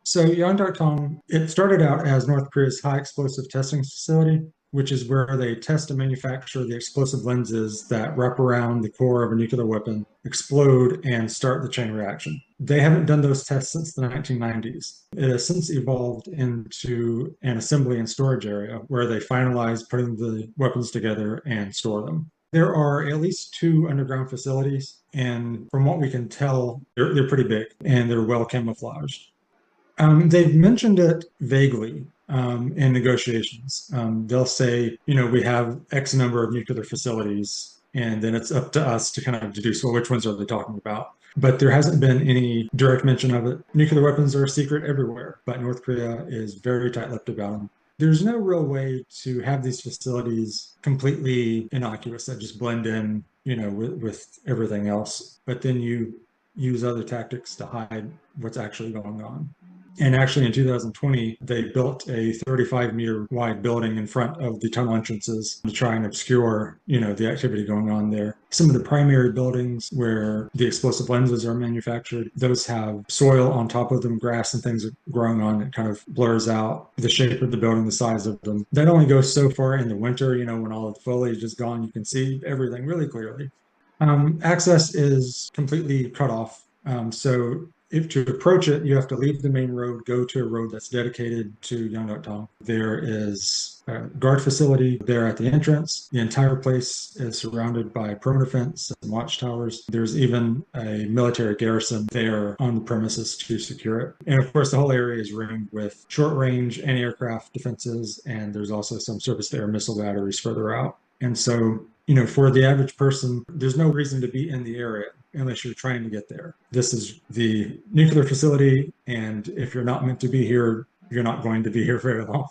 So Yongdong, it started out as North Korea's high explosive testing facility, which is where they test and manufacture the explosive lenses that wrap around the core of a nuclear weapon, explode, and start the chain reaction. They haven't done those tests since the 1990s. It has since evolved into an assembly and storage area where they finalize putting the weapons together and store them. There are at least two underground facilities, and from what we can tell, they're pretty big and they're well camouflaged. They've mentioned it vaguely in negotiations. They'll say, we have X number of nuclear facilities, and then it's up to us to kind of deduce, well, which ones are they talking about? But there hasn't been any direct mention of it. Nuclear weapons are a secret everywhere, but North Korea is very tight-lipped about them. There's no real way to have these facilities completely innocuous that just blend in, with everything else. But then you use other tactics to hide what's actually going on. And actually, in 2020, they built a 35-meter wide building in front of the tunnel entrances to try and obscure, the activity going on there. Some of the primary buildings where the explosive lenses are manufactured, those have soil on top of them, grass and things growing on it kind of blurs out the shape of the building, the size of them. That only goes so far in the winter, when all the foliage is gone, you can see everything really clearly. Access is completely cut off. So if to approach it, you have to leave the main road, go to a road that's dedicated to Yeongdeok. There is a guard facility there at the entrance. The entire place is surrounded by perimeter fence and watchtowers. There's even a military garrison there on the premises to secure it. And of course, the whole area is ringed with short-range anti-aircraft defenses, and there's also some surface-to-air missile batteries further out. And so, for the average person, there's no reason to be in the area unless you're trying to get there. This is the nuclear facility, and if you're not meant to be here, you're not going to be here very long.